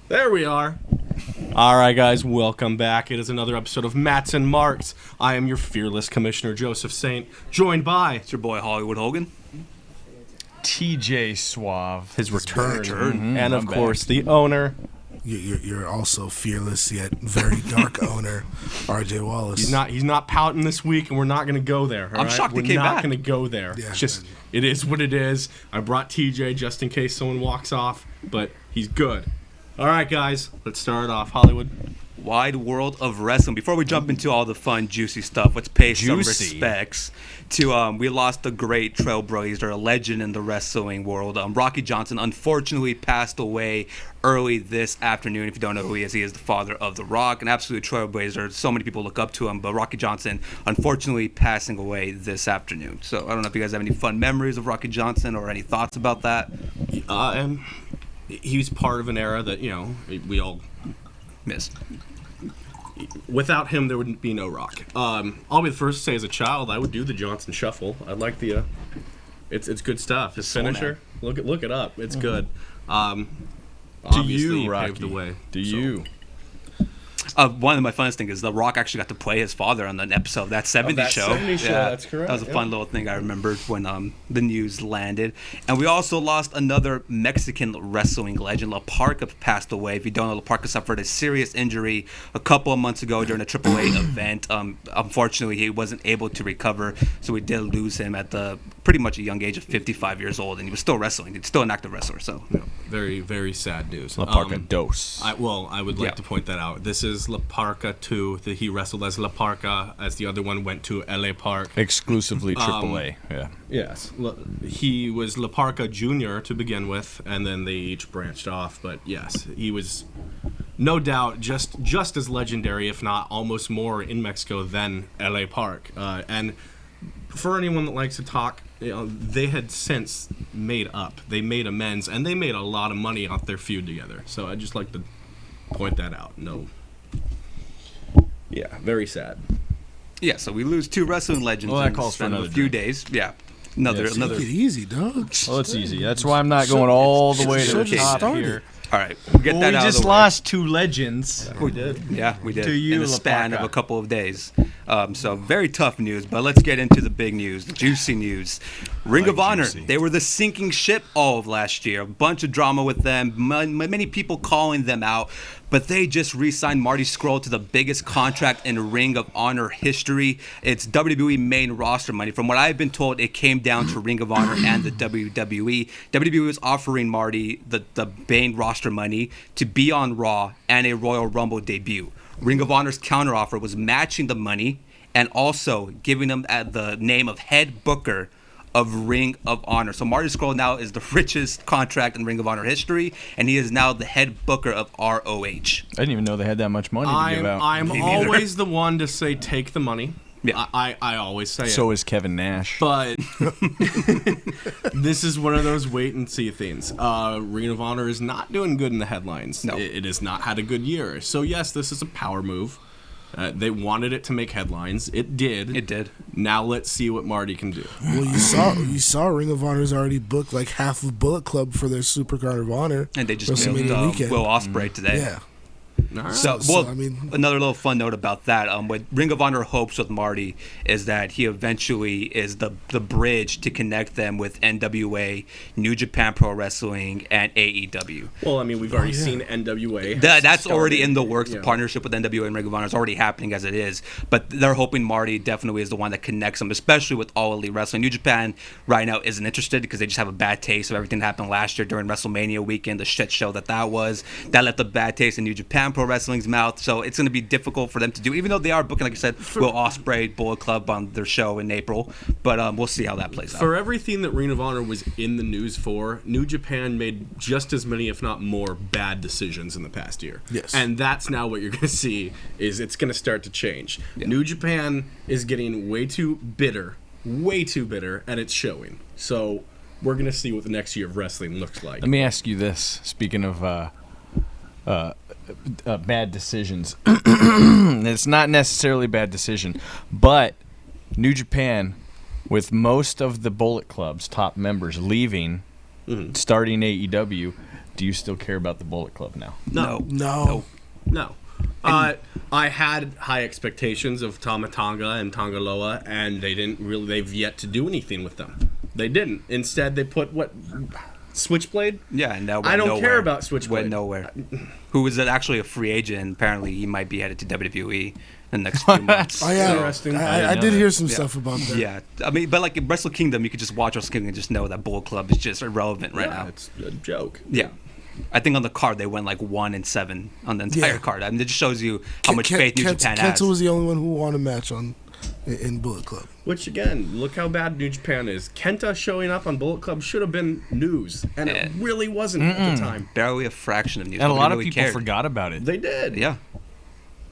There we are. All right, guys, welcome back. It is another episode of Mats and Marks. I am your fearless commissioner, Joseph Saint, joined by... It's your boy, Hollywood Hogan. TJ Suave. His return. And, of course, the owner. You're also fearless yet very dark owner, RJ Wallace. He's not pouting this week, and we're not going to go there. I'm shocked he came back. We're not going to go there. Yeah, it's just, it is what it is. I brought TJ just in case someone walks off, but he's good. All right, guys, let's start off. Hollywood. Wide world of wrestling. Before we jump into all the fun, juicy stuff, let's pay some respects to, we lost a great trailblazer, a legend in the wrestling world. Rocky Johnson unfortunately passed away early this afternoon. If you don't know who he is the father of The Rock, an absolute trailblazer. So many people look up to him, but Rocky Johnson unfortunately passing away this afternoon. So I don't know if you guys have any fun memories of Rocky Johnson or any thoughts about that. And he was part of an era that, we all missed. Without him, there wouldn't be no Rock. I'll be the first to say, as a child, I would do the Johnson Shuffle. I like the, it's good stuff. His finisher, look it up. It's good. Do you, Rocky? Paved the way. Do you? One of my funnest things is The Rock actually got to play his father on an episode of that 70s show. 70s show, that's correct. That was a fun little thing I remembered when the news landed. And we also lost another Mexican wrestling legend. La Parka passed away. If you don't know, La Parka suffered a serious injury a couple of months ago during a AAA event. Unfortunately, he wasn't able to recover, so we did lose him at the pretty much a young age of 55 years old, and he was still wrestling. He's still an active wrestler. So very, very sad news. La Parka Dos. I would like to point that out. This is La Parka 2. He wrestled as La Parka, as the other one went to LA Park. Exclusively AAA, yeah. Yes. He was La Parka Jr. to begin with, and then they each branched off. But yes, he was no doubt just as legendary, if not almost more, in Mexico than LA Park. And for anyone that likes to talk, they had since made up. They made amends, and they made a lot of money off their feud together. So I'd just like to point that out. No. Yeah, very sad. Yeah, so we lose two wrestling legends that calls for a few days. Yeah. Another. Take it easy, dog. Well, it's easy. That's why I'm not going all the way to the top here. All right, we'll get that out of the way. We just lost two legends. We did. Yeah, we did. To you, in the span La Parka. of a couple of days. So very tough news, but let's get into the big news, the juicy news. Ring of Honor, they were the sinking ship all of last year. A bunch of drama with them, many people calling them out, but they just re-signed Marty Scurll to the biggest contract in Ring of Honor history. It's WWE main roster money. From what I've been told, it came down to Ring of Honor and the WWE. WWE was offering Marty the main roster money to be on Raw and a Royal Rumble debut. Ring of Honor's counteroffer was matching the money and also giving them the name of head booker of Ring of Honor. So Marty Scurll now is the richest contract in Ring of Honor history, and he is now the head booker of ROH. I didn't even know they had that much money to give out. I'm always the one to say take the money. Yeah. I always say So it. is Kevin Nash. But this is one of those wait and see things. Ring of Honor is not doing good in the headlines. No. It has not had a good year. So yes, this is a power move. They wanted it to make headlines. It did. It did. Now let's see what Marty can do. Well, you saw Ring of Honor's already booked like half of Bullet Club for their Supercard of Honor. And they just WrestleMania nailed weekend. Will Ospreay today. Yeah. All right. So, I mean, another little fun note about that. What Ring of Honor hopes with Marty is that he eventually is the bridge to connect them with NWA, New Japan Pro Wrestling, and AEW. Well, I mean, we've already seen NWA. That's already in the started, works. you The know. partnership with NWA and Ring of Honor is already happening as it is. But they're hoping Marty definitely is the one that connects them, especially with All Elite Wrestling. New Japan right now isn't interested because they just have a bad taste of everything that happened last year during WrestleMania weekend, the shit show that was. That left a bad taste in New Japan Pro Wrestling's mouth. So it's going to be difficult for them to do, even though they are booking, like I said, Will Ospreay, Bullet Club on their show in April. But we'll see how that plays out. For everything that Ring of Honor was in the news for, New Japan made just as many, if not more, bad decisions in the past year. Yes. And that's now what you're going to see is it's going to start to change. Yeah. New Japan is getting way too bitter, and it's showing. So we're going to see what the next year of wrestling looks like. Let me ask you this. Speaking of bad decisions, it's not necessarily a bad decision, but New Japan, with most of the Bullet Club's top members leaving, starting AEW, do you still care about the Bullet Club now? No. I had high expectations of Tama Tonga and Tonga Loa, and they've yet to do anything with them. They didn't. Instead, they put Switchblade? Yeah, and that went I don't nowhere. care about Switchblade. Went nowhere. Who is actually a free agent, and apparently he might be headed to WWE in the next few months. Oh yeah, Interesting. I did hear some stuff about that. Yeah, I mean, but like in Wrestle Kingdom, you could just watch Wrestle Kingdom and just know that Bullet Club is just irrelevant right now. It's a joke. Yeah. I think on the card they went like 1-7 on the entire Yeah. card. I mean, it just shows you how much faith New Japan has. Kenta was the only one who won a match in Bullet Club. Which, again, look how bad New Japan is. Kenta showing up on Bullet Club should have been news, and it really wasn't at the time. Barely a fraction of news. And a lot of Nobody people cared. forgot about it. They did. Yeah.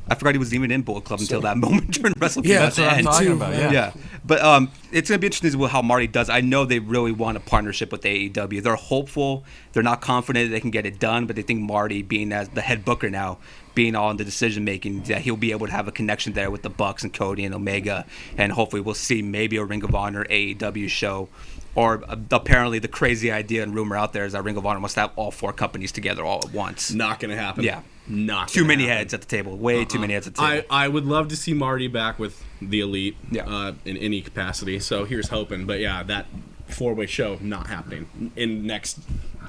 I forgot he was even in Bullet Club until that moment during Wrestle Yeah, Kingdom. That's what I'm And- talking too, about. yeah. Yeah. But it's going to be interesting to see how Marty does. I know they really want a partnership with AEW. They're hopeful. They're not confident they can get it done, but they think Marty, being as the head booker now, being all in the decision making, that he'll be able to have a connection there with the Bucks and Cody and Omega, and hopefully we'll see maybe a Ring of Honor AEW show. Or apparently the crazy idea and rumor out there is that Ring of Honor must have all four companies together all at once. Not going to happen. Yeah. Not Too gonna many happen. heads at the table. Way too many heads at the table. I would love to see Marty back with the Elite Yeah. in any capacity. So here's hoping. But yeah, that four-way show, not happening. In next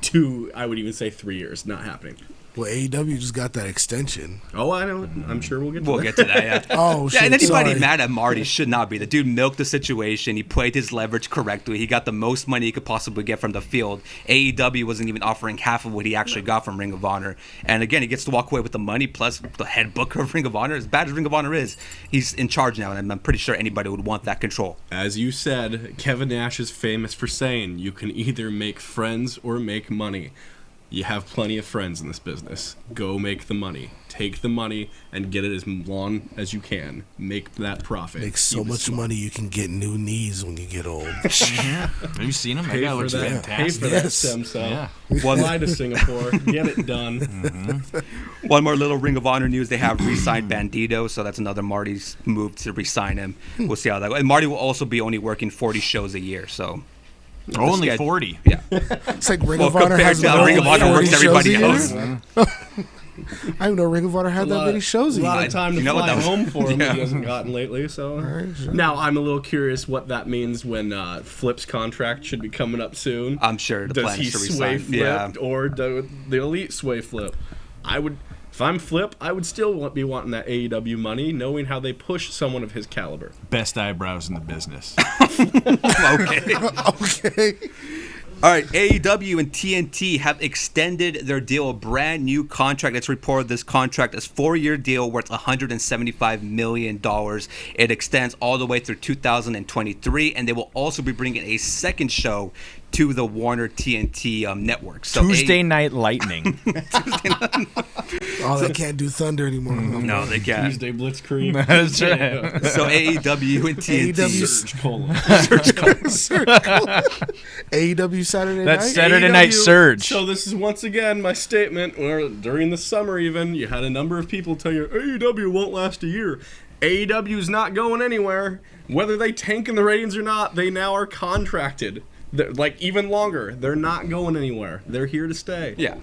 2, I would even say 3 years, not happening. Well, AEW just got that extension. Oh, I know. I'm sure we'll get to We'll that. get to that, yeah. Oh, Yeah, shit, and anybody sorry. mad at Marty should not be. The dude milked the situation. He played his leverage correctly. He got the most money he could possibly get from the field. AEW wasn't even offering half of what he actually got from Ring of Honor. And again, he gets to walk away with the money plus the head booker of Ring of Honor. As bad as Ring of Honor is, he's in charge now, and I'm pretty sure anybody would want that control. As you said, Kevin Nash is famous for saying you can either make friends or make money. You have plenty of friends in this business. Go make the money. Take the money and get it as long as you can. Make that profit. Make so Keep it much small. money you can get new knees when you get old. Have you seen him? That Pay guy for looks that. Pay fantastic. for that Yes. stem cell. Yeah. Fly to Singapore. Get it done. One more little Ring of Honor news. They have re-signed Bandito, so that's another Marty's move to re-sign him. We'll see how that goes. And Marty will also be only working 40 shows a year, so... Only Schedule. 40. Yeah. It's like Ring Well, of Honor compared has to how Ring of Honor 40 works shows everybody a year? else. I didn't know Ring of Honor had that many shows A a lot year. of time to You know what fly that was- home for him Yeah. that he hasn't gotten lately. So sure. now I'm a little curious what that means when Flip's contract should be coming up soon. I'm sure the Does plan he is to sway resign. Flip Yeah. or do the Elite sway Flip? If I'm Flip, I would still be wanting that AEW money, knowing how they push someone of his caliber. Best eyebrows in the business. Okay. Okay. All right, AEW and TNT have extended their deal, a brand new contract. It's reported this contract is a 4-year deal worth $175 million. It extends all the way through 2023, and they will also be bringing a second show to the Warner TNT network. So Tuesday Night Lightning. Oh, they can't do Thunder anymore. No, they can't. Tuesday Blitzkrieg. That's right. So AEW and TNT. AEW Saturday That's night. Saturday Night Surge. So this is once again my statement. Where during the summer, even you had a number of people tell you AEW won't last a year. AEW is not going anywhere. Whether they tank in the ratings or not, they now are contracted. They're, like even longer. They're not going anywhere. They're here to stay. Yeah.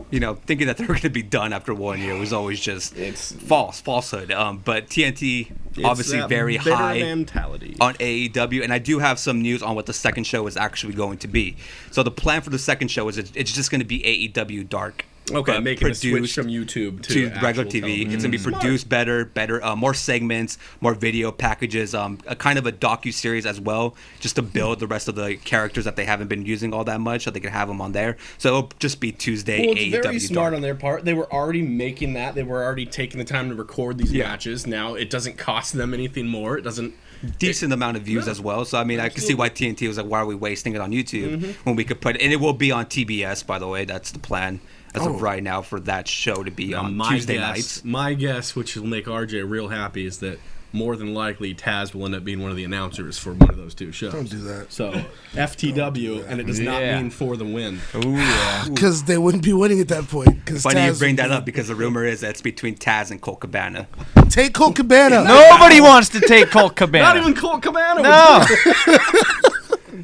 You know, thinking that they were going to be done after 1 year was always just It's falsehood. But TNT obviously that very bitter high mentality. on AEW, and I do have some news on what the second show is actually going to be. So the plan for the second show is it's just going to be AEW Dark. Okay, but making a switch produced from YouTube to regular actual TV. television. It's going to be produced better, more segments, more video packages, a kind of a docu-series as well, just to build the rest of the characters that they haven't been using all that much, so they can have them on there. So it'll just be Tuesday Well, AEW it's very smart Dark. on their part. They were already making that. They were already taking the time to record these Yeah. matches. Now it doesn't cost them anything more. It doesn't. Decent amount of views Yeah. as well. So I mean, I can see why TNT was like, why are we wasting it on YouTube when we could put it? And it will be on TBS, by the way. That's the plan as of right now for that show to be on Tuesday nights. My guess, which will make RJ real happy, is that more than likely Taz will end up being one of the announcers for one of those two shows. Don't do that. So FTW, and it does not Yeah. mean for the win. Ooh, yeah. Because they wouldn't be winning at that point. Funny you bring that up because the rumor is that it's between Taz and Colt Cabana. Take Colt Cabana. Nobody wants to take Colt Cabana. Not even Colt Cabana. No.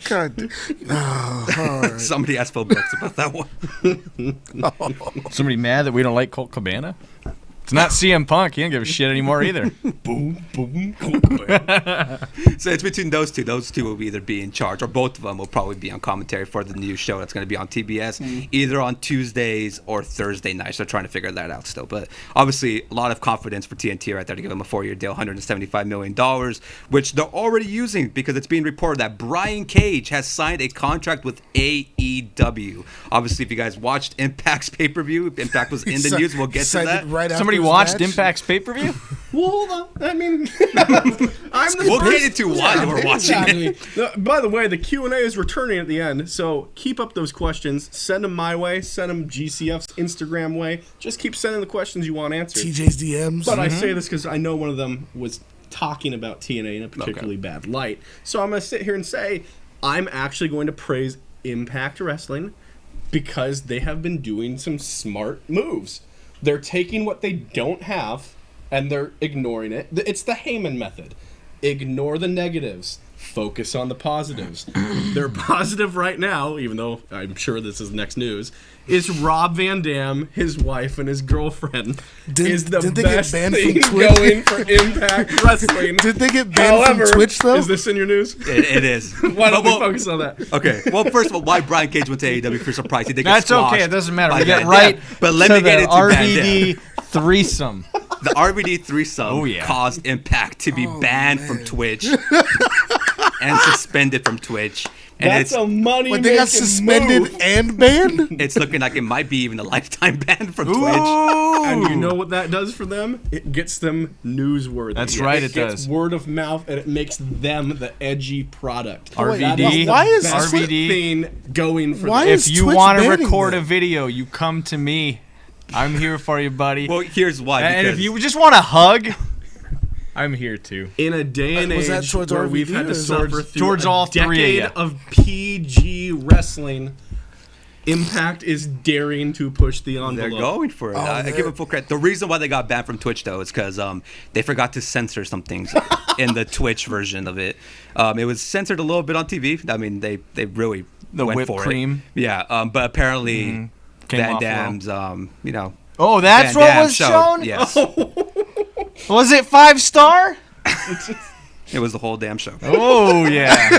God. Oh, all right. Somebody asked Phil Brooks about that one. Somebody mad that we don't like Colt Cabana? It's not CM Punk. He don't give a shit anymore either. Boom, boom, Colt Cabana. So it's between those two. Those two will either be in charge, or both of them will probably be on commentary for the new show that's going to be on TBS, either on Tuesdays or Thursday nights. They're trying to figure that out still. But obviously, a lot of confidence for TNT right there to give them a 4-year deal, $175 million, which they're already using because it's being reported that Brian Cage has signed a contract with AEW. Obviously, if you guys watched Impact's pay-per-view, Impact was in the news. We'll get to Signed that. it right after Somebody his watched match. Impact's pay-per-view? Well, I mean, I'm the We'll get into why we're watching it. Exactly. By the way, the Q&A is returning at the end, so keep up those questions. Send them my way. Send them GCF's Instagram way. Just keep sending the questions you want answered. TJ's DMs. But I say this because I know one of them was talking about TNA in a particularly bad light. So I'm going to sit here and say I'm actually going to praise Impact Wrestling because they have been doing some smart moves. They're taking what they don't have and they're ignoring it. It's the Heyman method. Ignore the negatives. Focus on the positives. They're positive right now, even though I'm sure this is next news, is Rob Van Dam, his wife, and his girlfriend is the didn't they get best banned thing from Twitch? going for Impact Wrestling. Did they get banned However, from Twitch, though? is this in your news? It is. Why don't we Well, focus on that? Okay. Well, first of all, why Brian Cage went to AEW for surprise? He did get That's okay. squashed It doesn't matter. by We get Van right Dam. But let to me get the into Van Dam. RVD threesome. The RVD threesome Oh, yeah. caused Impact to be banned from Twitch and suspended from Twitch. And That's a money When they got suspended and banned? it's looking like it might be even a lifetime ban from Twitch. And you know what that does for them? It gets them newsworthy. That's right, it gets does. word of mouth, and it makes them the edgy product. RVD. That is the Why is best RVD? thing going for Why them. is If you Twitch want to banning record them? a video, you come to me. I'm here for you, buddy. Well, here's why. and if because- you just want a hug, I'm here too. In a day and Was that age towards where RVD we've had or to is suffer that through towards a all three of decade ya? of PG wrestling, Impact is daring to push the envelope. They're going for it. I give them full credit. The reason why they got banned from Twitch, though, is because they forgot to censor some things in the Twitch version of it. It was censored a little bit on TV. I mean, they really The went whipped for cream. it. Yeah, but apparently Came Van off Dam's, Oh, that's Van what Dam was showed- shown? Yes, Was it 5-star? it was the whole damn show. Oh, yeah.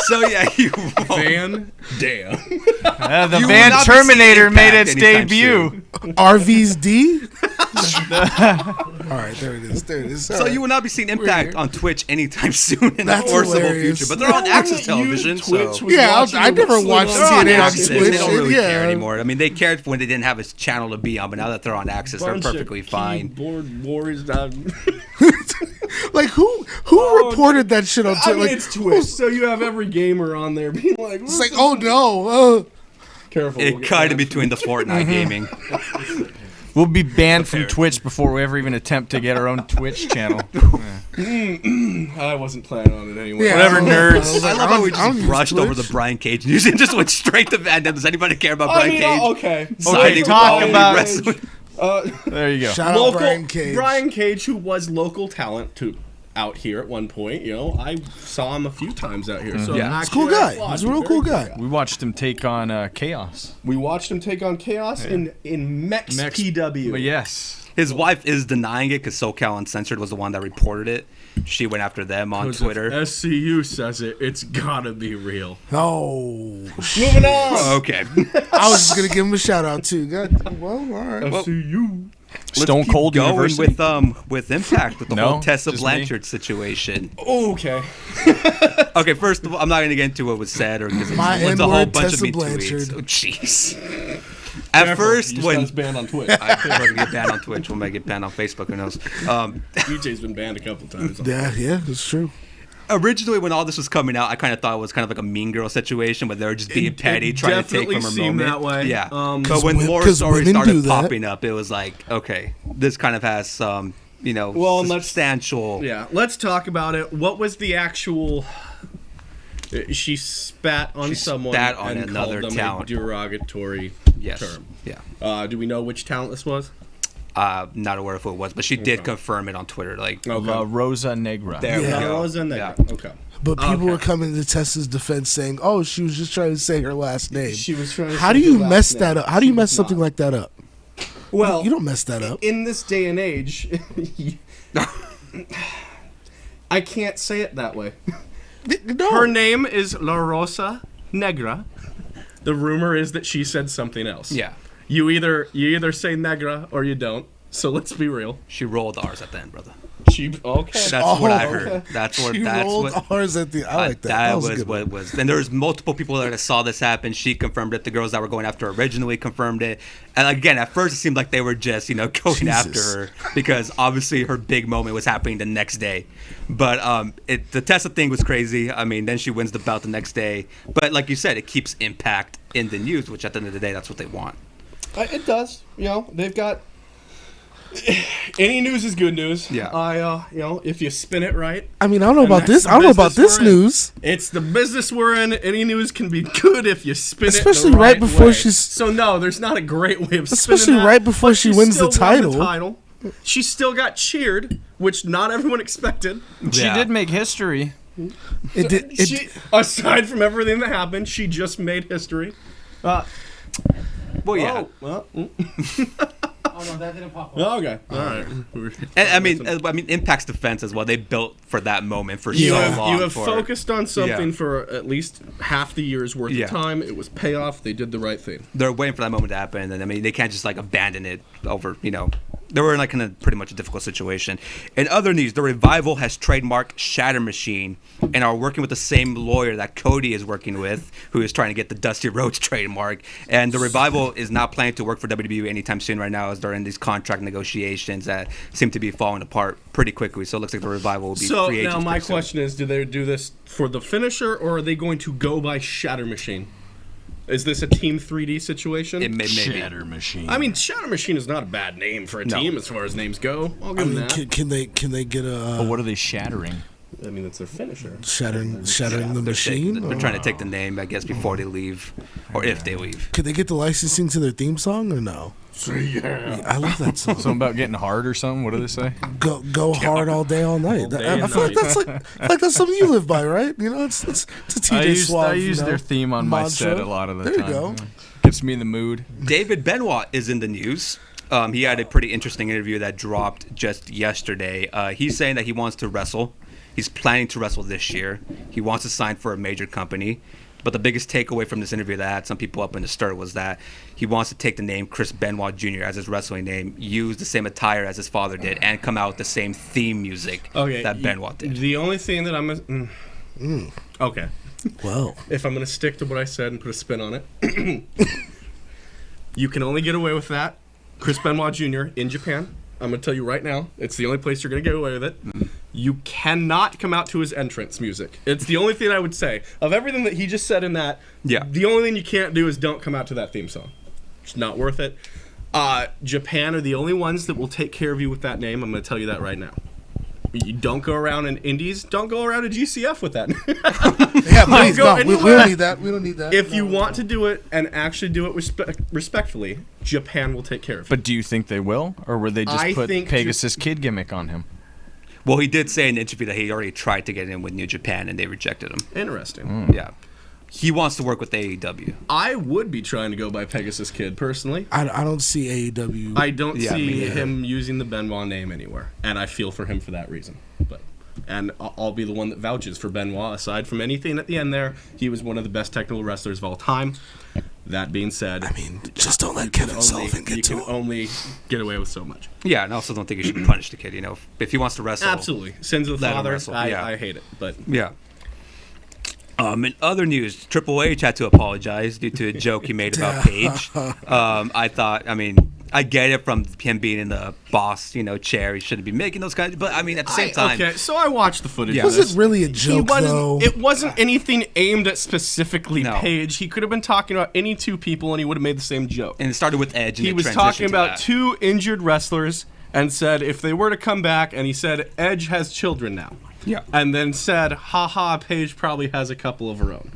So yeah, you Van Dam. The You will Van not be Terminator seeing made Impact its anytime debut. soon. RV's D? All right, there it is. There it is. So you will not be seeing Impact here. on Twitch anytime soon in the That's foreseeable hilarious. future. But they're on No one Access that used Television, Twitch so was Yeah, watching I never wrestling watched they're on TNA on Access. Twitch. They don't really Yeah. care anymore. I mean, they cared when they didn't have a channel to be on, but now that they're on Access, they're Bunch of perfectly fine. Keyboard warriors down. Like who reported that shit on I Twitter? mean, Like, it's Twitch, so you have every gamer on there being like, it's like, oh no. careful. It we'll get cut in banned. between the Fortnite gaming. We'll be banned from Twitch before we ever even attempt to get our own Twitch channel. I wasn't planning on it anyway. Yeah, Whatever, nerds. was I like, love how we I don't just use brushed over the Twitch. Brian Cage news and just went straight to Van Damme. Does anybody care about I Brian mean, Cage? okay. Okay, Siding talk with all about- wrestling. There you go. Shout out Local Brian Cage. who was local talent out here at one point. You know, I saw him a few times out here. So Yeah. He's a cool guy. He's a real cool guy. We watched him take on Chaos. We watched him take on Chaos in Mex PW. But yes. His wife is denying it because SoCal Uncensored was the one that reported it. She went after them on Twitter. If SCU says it, it's gotta be real. Oh, Moving on. Okay. I was just gonna give him a shout out too. God, well, all right. SCU. Stone Keep Cold going University. with Impact with the No, whole Tessa just me. Blanchard situation. Okay. Okay, first of all, I'm not going to get into what was said or because My it's a whole N-word, bunch Tessa of me Blanchard. tweets. Oh, jeez. At Careful, first, you just when got us banned on Twitch. I think we're going to get banned on Twitch, we might get banned on Facebook. Who knows? DJ's been banned a couple times. Yeah, it's true. Originally, when all this was coming out, I kind of thought it was kind of like a Mean Girl situation where they were just being petty, it trying to take definitely from her seemed moment. that way. Yeah. Because but when more 'cause stories women do started that. popping up, it was like, okay, this kind of has some, Well, let's- substantial. Yeah, let's talk about it. What was the actual? She spat on someone spat on and another called them talent. a derogatory Yes. term. Yeah. Do we know which talent this was? Not aware of who it was, but she did confirm it on Twitter. Like, La Rosa Negra. there we Yeah. go. Rosa Negra. Yeah. Okay. But people Okay. were coming to Tessa's defense saying, "Oh, she was just trying to say her last name." She was trying to How say do you her last mess name. that up? How do you She mess was something not. like that up? Well, You don't mess that up. in this day and age, I can't say it that way. No. Her name is La Rosa Negra. The rumor is that she said something else. Yeah. You either say Negra or you don't. So let's be real. She rolled R's at the end, brother. She okay. That's what I Oh, heard. okay. That's what. She That's rolled what. R's at the. I like that. That was a good what one. it was. And there was multiple people that saw this happen. She confirmed it. The girls that were going after her originally confirmed it. And again, at first it seemed like they were just, going Jesus. after her because obviously her big moment was happening the next day. But the Tessa thing was crazy. I mean, then she wins the bout the next day. But like you said, it keeps Impact in the news, which at the end of the day, that's what they want. It does. They've got. Any news is good news. Yeah. If you spin it right, I mean, I don't know about that's this. the I don't know about business this we're in. news. it's the business we're in. Any news can be good if you spin Especially it the right before way. she's- So no, there's not a great way of spinning Especially that, right before but she wins the still won title. She still got cheered, which not everyone expected. She Yeah. did make history. It did. She, aside from everything that happened, she just made history. Well, yeah. Oh, well, Oh no, that didn't pop up. okay. All right. And, I mean, Impact's defense as well. They built for that moment for You so have, long. you have for- focused on something Yeah. for at least half the year's worth Yeah. of time. It was payoff. They did the right thing. They're waiting for that moment to happen, and I mean, they can't just like abandon it over. They were in like in a pretty much a difficult situation. In other news, the Revival has trademarked Shatter Machine and are working with the same lawyer that Cody is working with, who is trying to get the Dusty Rhodes trademark. And the Revival is not planning to work for WWE anytime soon right now, as they're in these contract negotiations that seem to be falling apart pretty quickly. So it looks like the Revival will be So free agents. now my pretty soon. question is: do they do this for the finisher, or are they going to go by Shatter Machine? Is this a Team 3D situation? It may maybe. Shatter Machine. I mean, Shatter Machine is not a bad name for a No. team as far as names go. I'll I give them mean, that. can they get But a what are they shattering? I mean, it's their finisher. shattering the They're machine? They're trying to take the name, I guess, before they leave, or if they leave. Could they get the licensing to their theme song or no? Yeah. I love that song. Something about getting hard or something? What do they say? Go hard all day, all night. day I and feel like night. that's like that's something you live by, right? It's a TJ I use, Suave. I use their theme on my mantra. set a lot of the There time. you go. Gets me in the mood. David Benoit is in the news. He had a pretty interesting interview that dropped just yesterday. He's saying that he wants to wrestle. He's planning to wrestle this year. He wants to sign for a major company. But the biggest takeaway from this interview that had some people up in the stir was that he wants to take the name Chris Benoit Jr. as his wrestling name, use the same attire as his father did, and come out with the same theme music that Benoit did. The only thing that I'm... Okay. Well, If I'm going to stick to what I said and put a spin on it, you can only get away with that, Chris Benoit Jr. in Japan. I'm going to tell you right now, it's the only place you're going to get away with it. You cannot come out to his entrance music. It's the only thing I would say. Of everything that he just said in that, the only thing you can't do is don't come out to that theme song. It's not worth it. Japan are the only ones that will take care of you with that name. I'm going to tell you that right now. You don't go around in indies. Don't go around a GCF with that. yeah, please, no, we don't need that. We don't need that. If you want to do it and actually do it respectfully, Japan will take care of you. But do you think they will, or will they just put Pegasus Kid gimmick on him? Well, he did say in an interview that he already tried to get in with New Japan and they rejected him. Interesting. Yeah. He wants to work with AEW. I would be trying to go by Pegasus Kid, personally. I don't see AEW. I don't see him using the Benoit name anywhere, and I feel for him for that reason. And I'll be the one that vouches for Benoit. Aside from anything at the end there, he was one of the best technical wrestlers of all time. That being said, I mean, just don't let Kevin Sullivan get to him. You can only get away with so much. Yeah, and I also don't think you should punish the kid. You know, if he wants to wrestle, absolutely, sins of the let him father. wrestle. I hate it, but yeah. In other news, Triple H had to apologize due to a joke he made about Paige. I get it from him being in the boss, chair. He shouldn't be making those kinds. But I mean, at the same time, okay. So I watched the footage. Yeah. Was it really a joke though? It wasn't anything aimed at specifically Paige. He could have been talking about any two people, and he would have made the same joke. And it started with Edge. And he was talking about two injured wrestlers, and said if they were to come back, and he said Edge has children now. Yeah. And then said, haha, Paige probably has a couple of her own.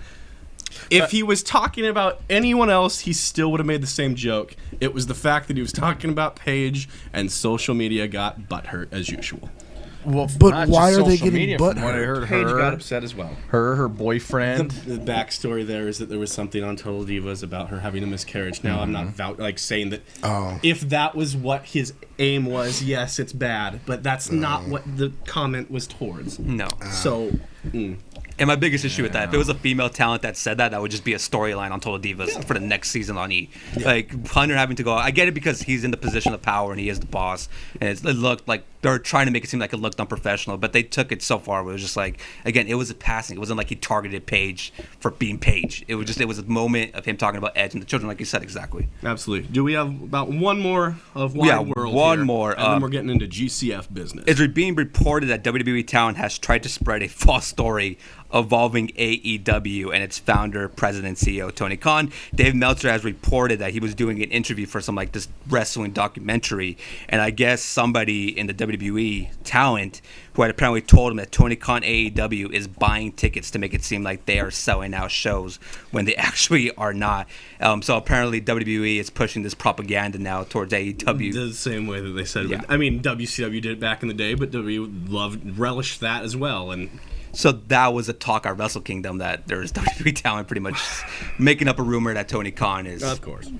If he was talking about anyone else, he still would have made the same joke. It was the fact that he was talking about Paige, and social media got butthurt as usual. Well, but why are they getting butthurt? Paige got upset as well. Her boyfriend. The backstory there is that there was something on Total Divas about her having a miscarriage. Now I'm not saying that if that was what his aim was, yes, it's bad, but that's not what the comment was towards. No. So. And my biggest issue with that, if it was a female talent that said that, that would just be a storyline on Total Divas for the next season on E. Yeah. Like, Hunter having to go, I get it because he's in the position of power and he is the boss. And it looked like they're trying to make it seem like it looked unprofessional, but they took it so far where it was just like, again, it was a passing. It wasn't like he targeted Paige for being Paige. It was a moment of him talking about Edge and the children, like you said, exactly. Absolutely. Do we have about one more of Wide World one here? more. And then we're getting into GCF business. It's being reported that WWE Talent has tried to spread a false story involving AEW and its founder, president, CEO, Tony Khan. Dave Meltzer has reported that he was doing an interview for some this wrestling documentary, and I guess somebody in the WWE Talent who had apparently told him that Tony Khan AEW is buying tickets to make it seem like they are selling out shows when they actually are not. So apparently WWE is pushing this propaganda now towards AEW. The same way that they said. Yeah. I mean, WCW did it back in the day, but WWE relished that as well. And so that was a talk at Wrestle Kingdom that there was WWE Talent pretty much making up a rumor that Tony Khan is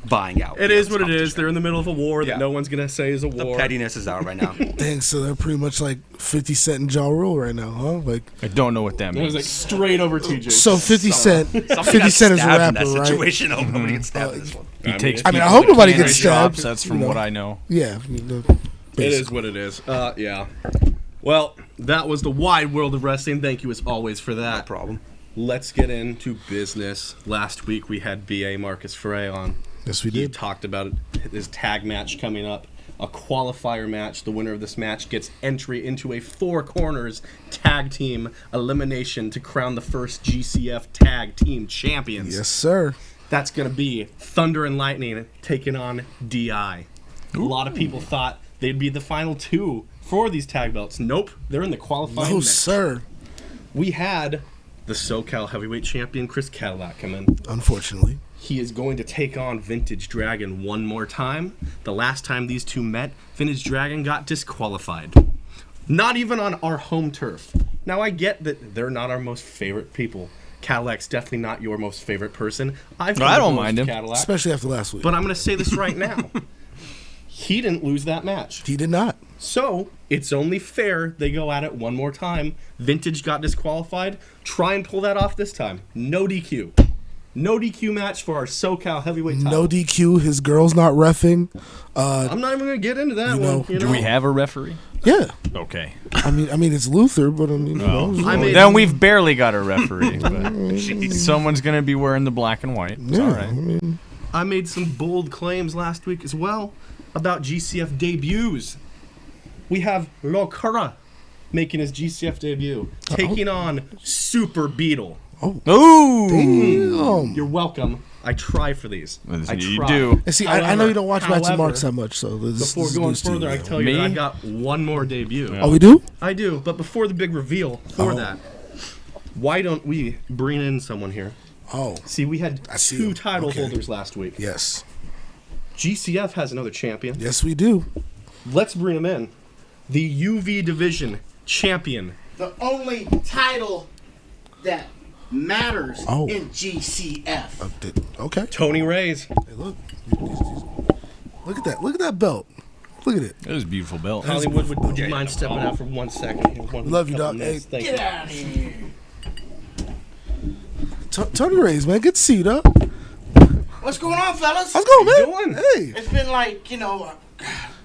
buying out. It is what it is. They're in the middle of a war that no one's going to say is a war. The pettiness is out right now. Dang, so they're pretty much like 50 Cent and Ja Rule right now, huh? Like, I don't know what that means. It was like straight over TJ. So 50 Cent is a rapper, in that right? situation. I hope nobody gets stabbed in this one. I hope nobody gets stabbed. That's from what I know. Yeah. It is what it is. Yeah. Well, that was the wide world of wrestling. Thank you as always for that. No problem. Let's get into business. Last week we had B.A. Marcus Frey on. Yes, we did. He talked about his tag match coming up, a qualifier match. The winner of this match gets entry into a 4 corners tag team elimination to crown the first GCF tag team champions. Yes, sir. That's going to be Thunder and Lightning taking on DI. Ooh. A lot of people thought they'd be the final 2 for these tag belts. Nope, they're in the qualifying match. Sir. We had the SoCal heavyweight champion Chris Cadillac come in. Unfortunately. He is going to take on Vintage Dragon one more time. The last time these two met, Vintage Dragon got disqualified. Not even on our home turf. Now, I get that they're not our most favorite people. Cadillac's definitely not your most favorite person. I don't mind him. Cadillac, especially after last week. But I'm going to say this right now. He didn't lose that match. He did not. So, it's only fair they go at it one more time. Vintage got disqualified. Try and pull that off this time. No DQ. No DQ match for our SoCal heavyweight title. No DQ. His girl's not reffing. I'm not even gonna get into that You one. know, Do we have a referee? Yeah. Okay. I mean, it's Luther, but I mean, I made- Then we've barely got a referee. But someone's going to be wearing the black and white. It's all yeah. right. I mean, I made some bold claims last week as well about GCF debuts. We have Lokura making his GCF debut, taking on Super Beetle. Ooh. damn. You're welcome. I try for these. I You try. do. And see, I know However- you don't watch Match and Marks however, that much, so this Before is going news to you, further, I man. tell you Me? that I got one more debut. Oh, we do? I do, but before the big reveal for that, why don't we bring in someone here? Oh, See, we had I see two him. title Okay. holders last week. yes. GCF has another champion. Yes, we do. Let's bring him in. The UV division champion. The only title that matters Oh. in GCF. Okay. Tony Reyes. Hey, look. Look at that. Look at that belt. Look at it. That was a beautiful belt. Hollywood, would you mind stepping out for 1 second? Here, Love you, couple Doc. minutes. Hey, Thank Get you. out of here. Tony Reyes, man. Good to see you, dog. What's going on, fellas? How's it going, man? Doing? Hey. It's been like,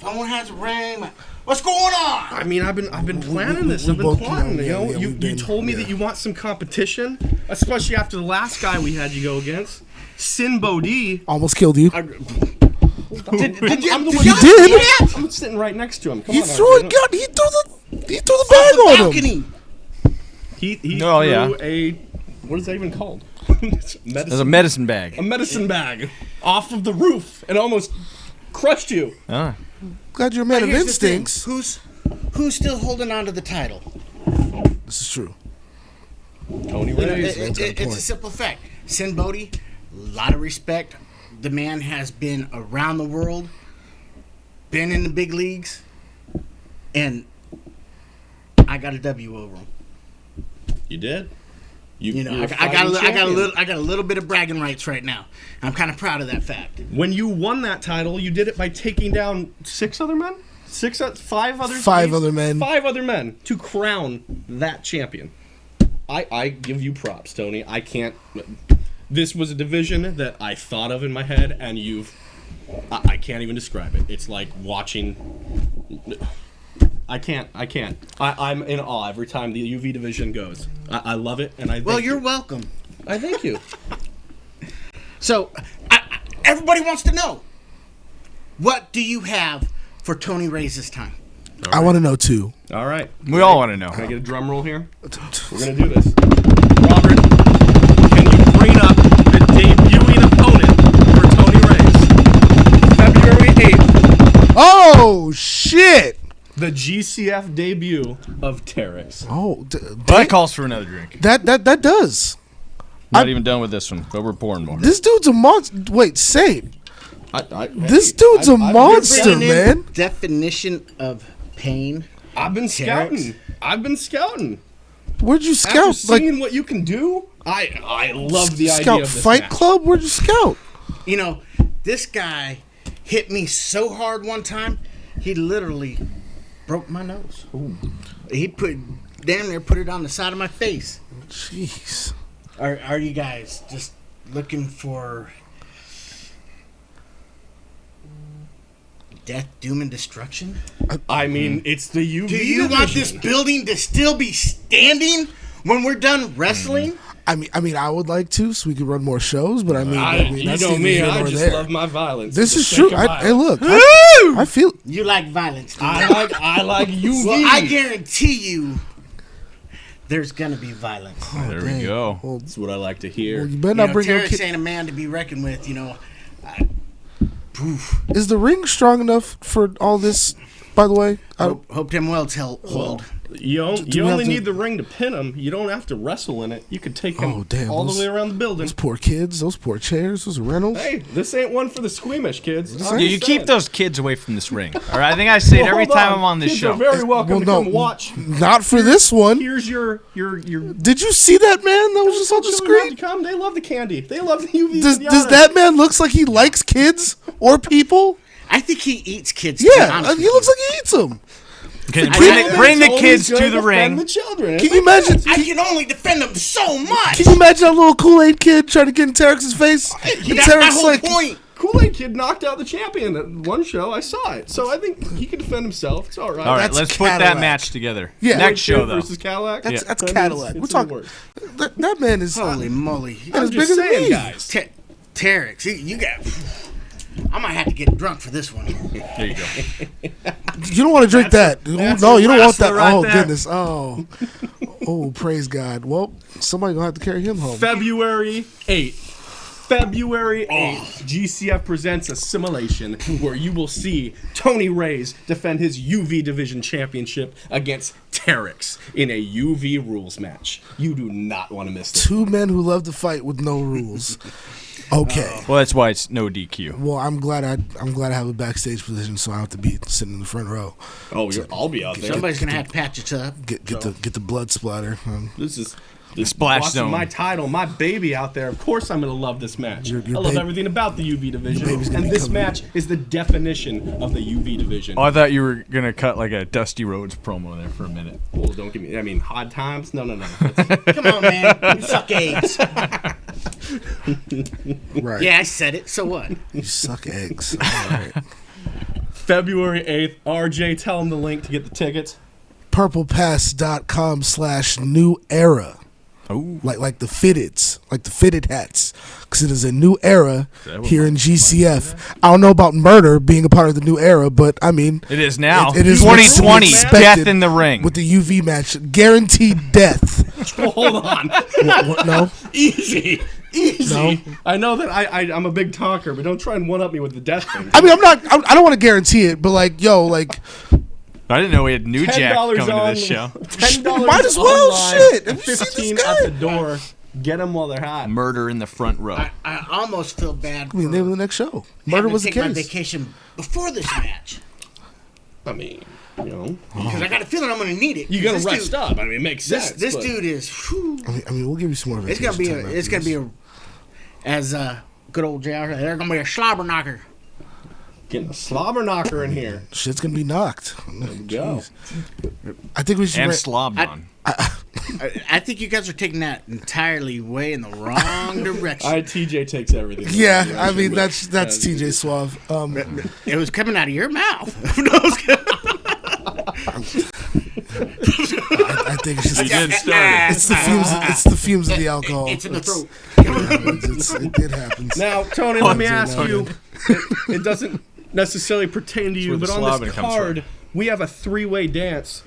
someone has a ring. What's going on? I mean, I've been planning this. we I've been both- plotting. yeah, You know, yeah, you we've been- told me yeah. that you want some competition, especially after the last guy we had you go against, Sin Bodhi. Almost killed you. I'm Did you- I'm the did one. you y'all did? see that? I'm sitting right next to him. Come He on, threw a Arjun. gun. He threw the bag The on him. balcony. He Oh, threw yeah. a what is that even called? There's a medicine, medicine bag. a medicine bag off of the roof and almost crushed you. Ah. Glad you're a man But of here's the thing. instincts. Who's still holding on to the title? This is true. Tony You know, Reyes. man's got a it's a point. simple fact. Sin Bodhi, a lot of respect. The man has been around the world, been in the big leagues, and I got a W over him. You did. You know, you're a I got fighting a little bit of bragging rights right now. I'm kind of proud of that fact. When you won that title, you did it by taking down 5 other others. Five other men. 5 other men to crown that champion. I give you props, Tony. I can't. This was a division that I thought of in my head, and I can't even describe it. It's like watching. I can't. I'm in awe every time the UV division goes. I love it, and I. Well, thank you're you. welcome. I thank you. So, everybody wants to know, what do you have for Tony Reyes this time? I want to know too. All right. We all want to know. Can I get a drum roll here? We're gonna do this. Robert, can you bring up the debuting opponent for Tony Reyes? February 8th, Oh shit! the GCF debut of Terex. Oh, That calls for another drink. that does. Not even done with this one, but we're pouring more. This dude's a monster. Wait, same. This Hey, dude's a I've been monster, Bringing in man. Definition of pain. I've been scouting. Terex. Where'd you After scout? Like seeing what you can do, I love the idea scout of this Fight match. Club? Where'd you scout? You know, this guy hit me so hard one time, he literally broke my nose. He damn near put it on the side of my face. Jeez. Are you guys just looking for death, doom, and destruction? I mean, it's the UV Do you want this division. building to still be standing when we're done wrestling? I mean, I would like to, so we could run more shows. But I mean, You that's know neither me, here I nor just there. love my violence. This for the is sake true. of Hey, violence. look, I feel. You like violence, do you? I like UV. Well, I guarantee you there's going to be violence. There we go. Well, That's what I like to hear. you better You not know, bring your Terex kid. ain't a man to be reckoned with, you know. Is the ring strong enough for all this? By the way, Hope Tim Wells hold. You we only have to- need the ring to pin him. You don't have to wrestle in it. You could take him Oh, damn, all those- the way around the building. those poor kids, those poor chairs, those rentals. Hey, this ain't one for the squeamish kids. I'm Yeah, just you keep saying. those kids away from this ring. All right, I think I say it Well, every hold time on. I'm on this Kids show. are very welcome Well, to no, come watch. Not for this one. Here's your. Did you see that man that was just on the Children allowed screen? to come. They love the candy. They love the UV. Does that man looks like he likes kids or people? I think he eats kids. Yeah, he looks like he eats them. Bring the kids to the ring. The children. Can you imagine? I can only defend them so much. Can you imagine a little Kool-Aid kid trying to get in Terex's face? And That's my Terex whole point. Kool-Aid Kid knocked out the champion at one show. I saw it. So I think he can defend himself. It's all right. All right, That's let's put that Cadillac. match together. Yeah. Next show, though. versus Cadillac. That's I mean, Cadillac. it's We're talking. worse. That man is. Holy moly. As I'm big just as saying, me. guys. Terex, you got. I might have to get drunk for this one. There you go. You don't want to drink that. that's No, a you don't want that. wrestler right Oh there. goodness. Oh, praise God. Well, somebody gonna have to carry him home. February 8th. February 8th, GCF presents Assimilation, where you will see Tony Reyes defend his UV Division Championship against Terex in a UV rules match. You do not want to miss this. Two men who love to fight with no rules. Okay. Well, that's why it's no DQ. Well, I'm glad I have a backstage position, so I don't have to be sitting in the front row. Oh, I'll be out there. Somebody's gonna have to patch it up. Get the blood splatter. This is Splash watching Zone. my title, my baby out there. Of course, I'm going to love this match. Your I love baby- everything about the UV division, baby's gonna and be this coming. match is the definition of the UV division. Oh, I thought you were going to cut like a Dusty Rhodes promo there for a minute. Well, don't give me. I mean, hard times. No. That's- Come on, man. You suck eggs. Right. Yeah, I said it. So what? You suck eggs. All right. February 8th. RJ, tell them the link to get the tickets. purplepass.com/new era. Oh, Like the fitteds, like the fitted hats, because it is a new era that what here in GCF. I don't know about murder being a part of the new era, but I mean, it is now. It is what's 2020. expected Death in the ring. with the UV match, guaranteed death. Well, hold on. What, no, Easy. No. I know that I'm a big talker, but don't try and one up me with the death thing. I mean, I don't want to guarantee it, but like, yo, like, I didn't know we had New Jack $10 coming on to this show. $10 Might as well, online, shit. Have you seen this 15 guy? at the door. Get them while they're hot. Murder in the front row. I almost feel bad. I mean, for name of the next show. Murder having to was the take my case. vacation before this match I mean, you know, because I got a feeling I'm gonna need it. you gotta This rest dude- up. I mean, it makes sense. This but- dude is. Whew, I mean, we'll give you some more. it's gonna be as good old JR. They're gonna be a slobber knocker. getting a slobber knocker in here. Shit's gonna be knocked. Go. I think we should. And ra- slobbed on. I think you guys are taking that entirely way in the wrong direction. TJ takes everything. Yeah, I mean that's TJ Suave. It was coming out of your mouth. I think it's just You did start it. it's the fumes. It's the fumes of the alcohol. It's in the throat. It happens. Now, Tony, let me Oh, ask no. you. It doesn't necessarily pertain to you, where but the on slobbing this comes card, we have a three-way dance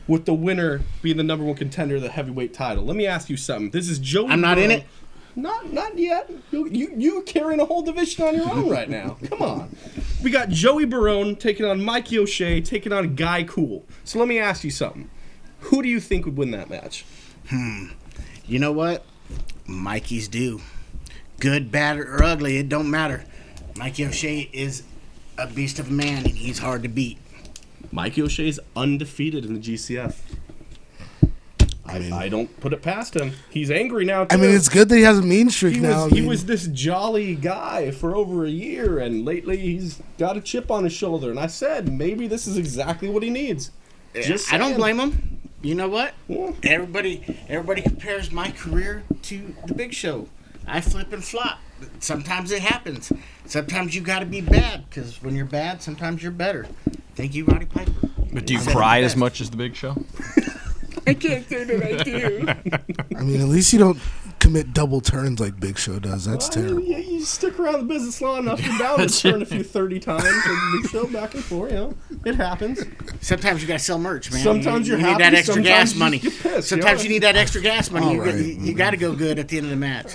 with the winner being the number one contender of the heavyweight title. Let me ask you something. This is Joey. I'm not in Barone. it? Not yet. You're carrying a whole division on your own right now. Come on. We got Joey Barone taking on Mikey O'Shea, taking on Guy Cool. So let me ask you something. Who do you think would win that match? You know what? Mikey's due. Good, bad, or ugly, it don't matter. Mikey O'Shea is a beast of a man, and he's hard to beat. Mikey O'Shea's undefeated in the GCF. I don't put it past him. He's angry now, too. I mean, it's good that he has a mean streak He now. was, he was this jolly guy for over a year, and lately he's got a chip on his shoulder. And I said, maybe this is exactly what he needs. Just I don't saying. blame him. You know what? Yeah. Everybody compares my career to the Big Show. I flip and flop. Sometimes it happens. Sometimes you got to be bad, because when you're bad, sometimes you're better. Thank you, Roddy Piper. But do you Said it cry best. as much as the Big Show? I can't say that I do. I mean, at least you don't commit double turns like Big Show does. That's terrible. Yeah, you stick around the business long enough, you're bound to turn a few 30 times and Big Show back and forth. You know, it happens. Sometimes you got to sell merch, man. Sometimes you you're need happy, that extra sometimes gas you money. just get pissed, Sometimes you you know? need that extra gas money. All You, right. you got to go good at the end of the match.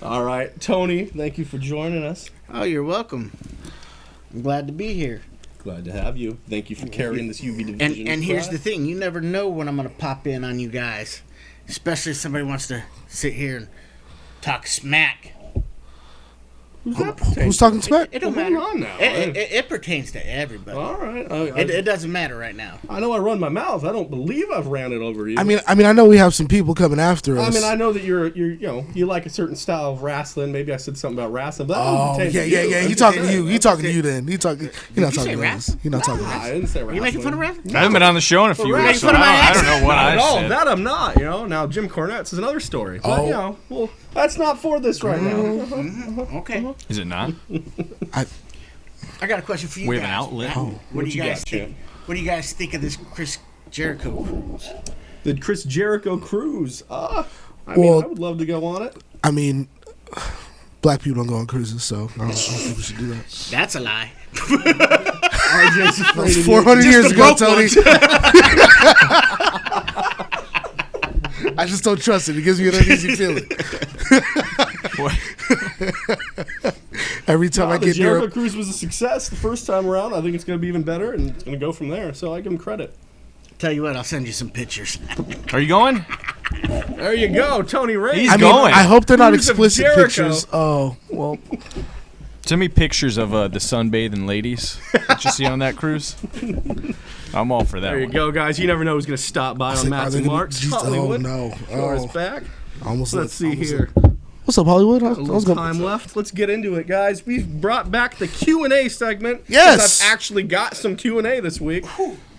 All right, Tony, thank you for joining us. Oh, you're welcome. I'm glad to be here. Glad to have you. Thank you for carrying this UV division. And here's the thing: you never know when I'm going to pop in on you guys, especially if somebody wants to sit here and talk smack. Who's talking smack? It don't Well, matter. hold on now. It pertains to everybody. All right. It doesn't matter right now. I know I run my mouth. I don't believe I've ran it over you. I mean, I know we have some people coming after us. I mean, I know that you're you like a certain style of wrestling. Maybe I said something about wrestling, but that Oh, pertains to yeah. you. He talking to you. He talking to you. Then he talking. He not you say talking to us. wrestling? He not talking to Nah, us. I didn't say wrestling. You making fun of wrestling? I haven't been on the show in a few Right. weeks, so Put him on I don't know what Not I at all. said. That I'm not. Now Jim Cornette's is another story. But, Oh. well, that's not for this right now. Okay. Is it not? I got a question for you. We have an guys. outlet. What do you guys got, think? champ? What do you guys think of this Chris Jericho cruise? The Chris Jericho cruise. I Well- would love to go on it. I mean, black people don't go on cruises, so I don't think we should do that. That's a lie. RJ's afraid of you. 400 years the ago, broke Tony. I just don't trust it. It gives me an uneasy feeling. Every time I The get Jericho near, cruise was a success the first time around. I think it's going to be even better, and it's going to go from there. So I give him credit. Tell you what, I'll send you some pictures. Are you going? There you go, Tony Ray. He's I mean, going. I hope they're not Cruise of explicit Jericho. pictures. Oh, well, Send me pictures of the sunbathing ladies that you see on that cruise. I'm all for that There you one. go, guys. You never know who's going to stop by on like, Matt's are and they gonna- Mark's. geez, oh, Hollywood. no. Laura's Oh. back. almost. Let's see almost here. What's up, Hollywood? I A little time left. Let's get into it, guys. We've brought back the Q&A segment. Yes. 'Cause I've actually got some Q&A this week.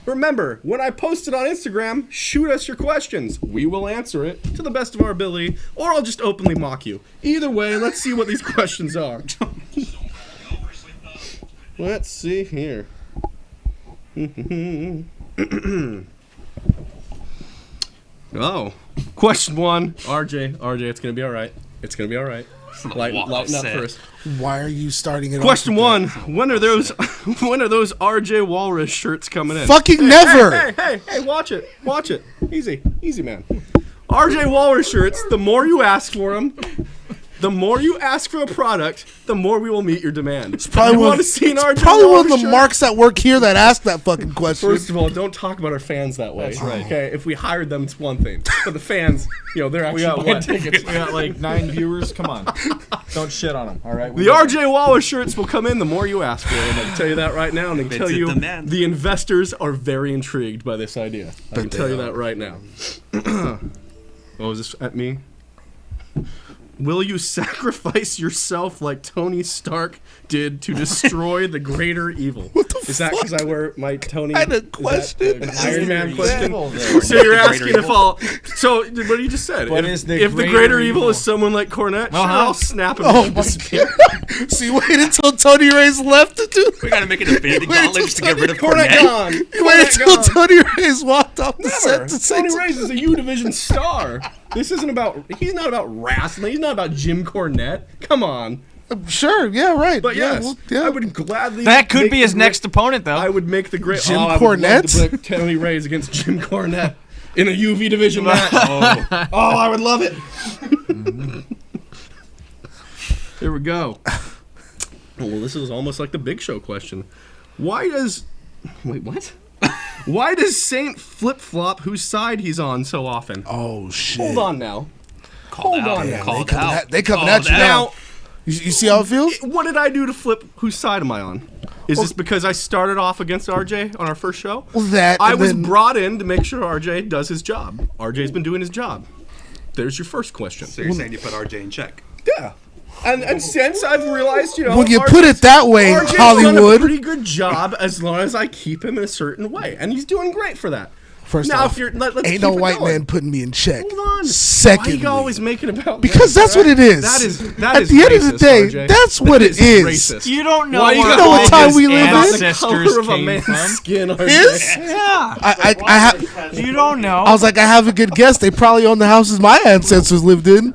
Remember, when I post it on Instagram, shoot us your questions. We will answer it to the best of our ability, or I'll just openly mock you. Either way, let's see what these questions are. Let's see here. Oh, question one. RJ, it's gonna be all right. It's gonna be all right. Lighten up first. Why are you starting it? Question off with one: When are those RJ Walrus shirts coming in? that? Fucking never. Hey! Watch it. Easy, man. RJ Walrus shirts. The more you ask for them, the more you ask for a product, the more we will meet your demand. It's Probably you one, want to see an RJ probably one of Walrus the shirt? marks that work here that ask that fucking question. First of all, don't talk about our fans that way. That's right. Okay, if we hired them, it's one thing. But the fans, they're actually buying tickets. We got like 9 viewers. Come on. Don't shit on them, all right? The RJ Wallace shirts will come in the more you ask for them. I can tell you that right now, and I can tell you demand. the investors are very intrigued by this idea. I can tell you that right now. Oh, is this at me? Will you sacrifice yourself like Tony Stark did to destroy the greater evil? What the Is that because I wear my Tony? I had a is that question. An Iron Man question. There. So you're asking if I'll. So what you just said? What if is the if the greater greater evil evil? is someone like Cornette, sure, I'll snap him. Oh and my disappear. god! So you waited until Tony Reyes left to do. We gotta make an Infinity Wait Gauntlet just to get rid of Cornette Cornette. gone. You waited Cornette until gone. Tony Reyes walked off the set to say Tony Reyes is a U Division star. This isn't about. He's not about wrestling. He's not about Jim Cornette. Come on. Sure, yeah, right. But yeah, yes, well, yeah. I would gladly. That could make be the his great- next opponent, though. I would make the great. Jim I would love Cornette? to book Tony Reyes against Jim Cornette in a UV division match. Oh, I would love it. Here we go. Oh, well, this is almost like the Big Show question. Why does? Wait, what? Why does Saint flip flop whose side he's on so often? Oh shit! Hold on now. Called Hold out. on now. Called They coming out. at- they coming Called at you out. now. You see how it feels? What did I do to flip? Whose side am I on? Is this because I started off against RJ on our first show? Well, that I and was then- brought in to make sure RJ does his job. RJ's been doing his job. There's your first question. So you're saying you put RJ in check? Yeah. And since I've realized, When you put it that way, RJ's done a Hollywood. pretty good job as long as I keep him in a certain way, and he's doing great for that. First now, off, if you're, let's ain't keep no it white going. man putting me in check. Hold on. Secondly, Why you always make it about because me, that's what it is. That is At is the end of the racist, day, RJ. that's what it is. Racist. You don't know Why you where know what all time his we live in? ancestors color of a came man's from. skin, RJ. Is? Yeah. I You don't know. was like, I have a good guess. They probably own the houses my ancestors lived in.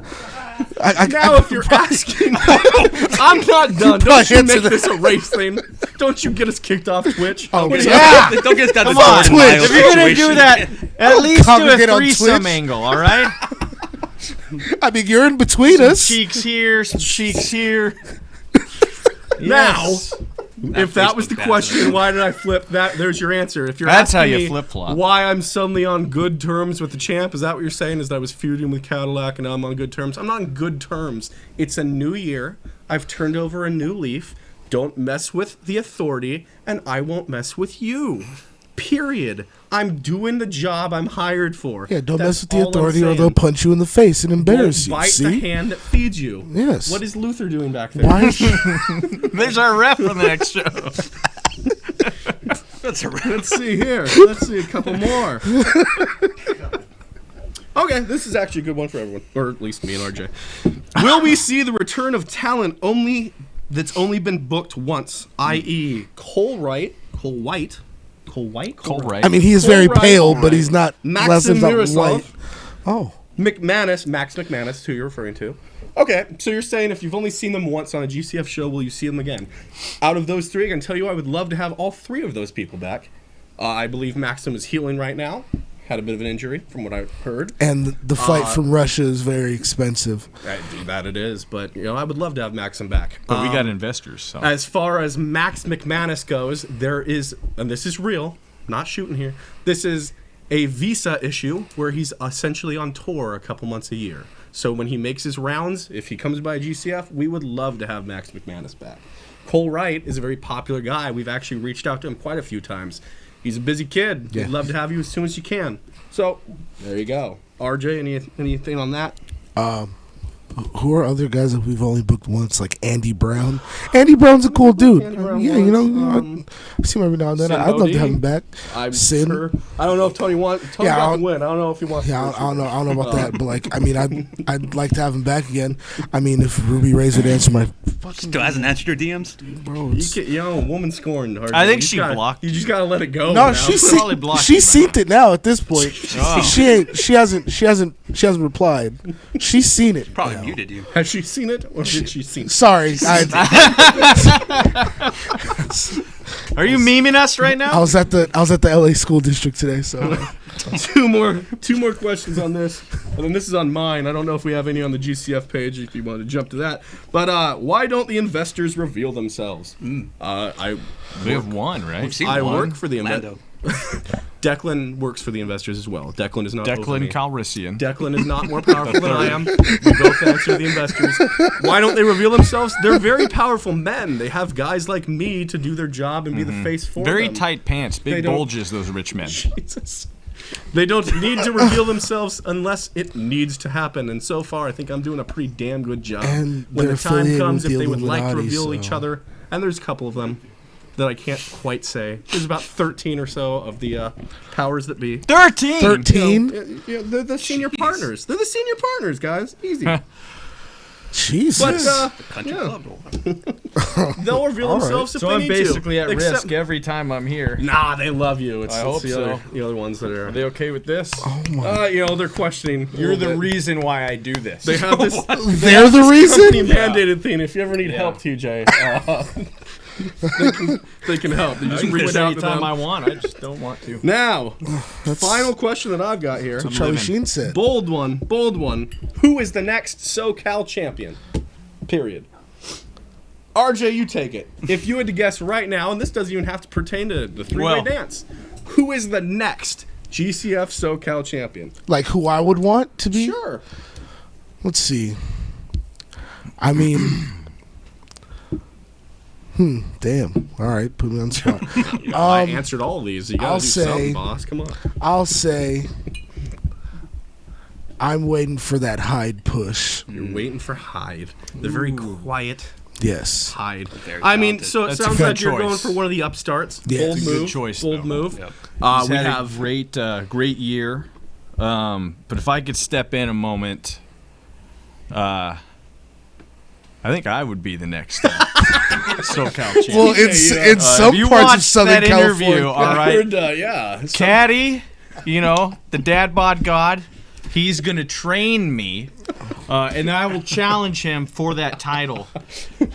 Now, if you're asking, I'm not done. Don't probably you answer make that. this a race thing? Don't you get us kicked off Twitch? Oh, What do you- yeah. Don't get us down to Come on, Jordan Twitch. Miles if you're gonna do situation. that, at least do congregate a on threesome Twitch. angle, all right? I mean, you're in between us. Cheeks here, some cheeks here. Now, Yes. If that was the Facebook question, why did I flip that? There's your answer. If you're That's how asking you me flip-flop. why I'm suddenly on good terms with the champ, is that what you're saying? Is that I was feuding with Cadillac and now I'm on good terms? I'm not on good terms. It's a new year. I've turned over a new leaf. Don't mess with the authority, and I won't mess with you. Period. I'm doing the job I'm hired for. Yeah, don't That's mess with the all I'm authority or saying. they'll punch you in the face and embarrass Don't you. bite See? the hand that feeds you. Yes. What is Luther doing back there? Why is There's our ref for the next show. That's a Let's see here. Let's see a couple more. Okay, this is actually a good one for everyone, or at least me and RJ. Will we see the return of talent that's only been booked once, i.e., Cole White? Right. I mean, he is Cole very Wright, pale, Cole but Wright. he's not. Maxim less than that Miroslav. white. Oh, Max McManus, who you're referring to. Okay, so you're saying if you've only seen them once on a GCF show, will you see them again? Out of those three, I can tell you I would love to have all three of those people back. I believe Maxim is healing right now. Had a bit of an injury, from what I've heard. and the flight from Russia is very expensive. That it is, but I would love to have Maxim back. But we got investors, so. As far as Max McManus goes, there is, and this is real, not shooting here, this is a visa issue where he's essentially on tour a couple months a year. So when he makes his rounds, if he comes by GCF, we would love to have Max McManus back. Cole Wright is a very popular guy. We've actually reached out to him quite a few times. He's a busy kid. Yeah. We'd love to have you as soon as you can. So, there you go. RJ, anything on that? Who are other guys that we've only booked once? Like Andy Brown. Andy Brown's a cool dude. Andy Brown Yeah, I see him every now and then. Sin I'd love to Bodie. have him back. I'm Sin. sure. I don't know if Tony wants. Tony Yeah, got I'll- to win. I don't know if he wants. Yeah, to I don't know about that, but like, I mean, I'd like to have him back again. I mean, if Ruby Ray's would answer my fucking Still hasn't answered your DMs? bro. You it's- can, woman scorned. RJ. I think You just she gotta- blocked You just gotta let it go. No, now. Probably blocked she you, seen it now. At this point, Oh. she hasn't replied. She's seen it. Probably now. muted you. Has she seen it, or did she see it? Sorry, Are you memeing us right I now? was at the LA school district today, so Two more questions on this, and then this is on mine. I don't know if we have any on the GCF page. If you want to jump to that, but why don't the investors reveal themselves? We have one, right? We've seen I one. work for the Lando. Declan works for the investors as well. Declan is not over Declan me. Calrissian. Declan is not more powerful than I am. We both answer the investors. Why don't they reveal themselves? They're very powerful men. They have guys like me to do their job and be the face for Very them. tight pants, They big don't- bulges, those rich men. Jesus. They don't need to reveal themselves unless it needs to happen. And so far, I think I'm doing a pretty damn good job. And when they're the time affiliated comes, with if the they would like to Illuminati, reveal each so- other, and there's a couple of them that I can't quite say. There's about 13 or so of the powers that be. 13! 13. They're the senior partners. They're the senior partners, guys. Easy. Jesus. But Country yeah. club. They'll reveal All right. themselves if So they I'm need basically to. at risk every time I'm here. Nah, they love you. It's, I it's hope the so. the other ones that are. Are they okay with this? oh my. They're questioning. a You're little the bit. reason why I do this. They have this. They're the company reason. mandated thing. If you ever need Yeah. help, TJ, they can help. You I just can reach quit out to anytime them. I want. I just don't want to. Now, final question that I've got here. Charlie Sheen said. Bold one. Who is the next SoCal champion? Period. RJ, you take it. If you had to guess right now, and this doesn't even have to pertain to the three-way Well- dance, who is the next GCF SoCal champion? Like who I would want to be. Sure. Let's see. I mean, damn. All right, put me on the spot. I answered all of these. You gotta I'll do say- something, boss. Come on. I'll say I'm waiting for that Hyde push. You're waiting for Hyde. The very quiet Yes. Hyde. Very I mean, talented. so it That's a sounds good like you're going choice. for one of the upstarts. Yeah, Bold it's a move. good choice, Bold though. move. Yep. He's We had have a great year. But if I could step in a moment, I think I would be the next SoCal champion. Well, it's yeah. in some if you parts of watched Southern that California. interview, all right, Heard, yeah. Caddy, the dad bod god, he's gonna train me, and I will challenge him for that title.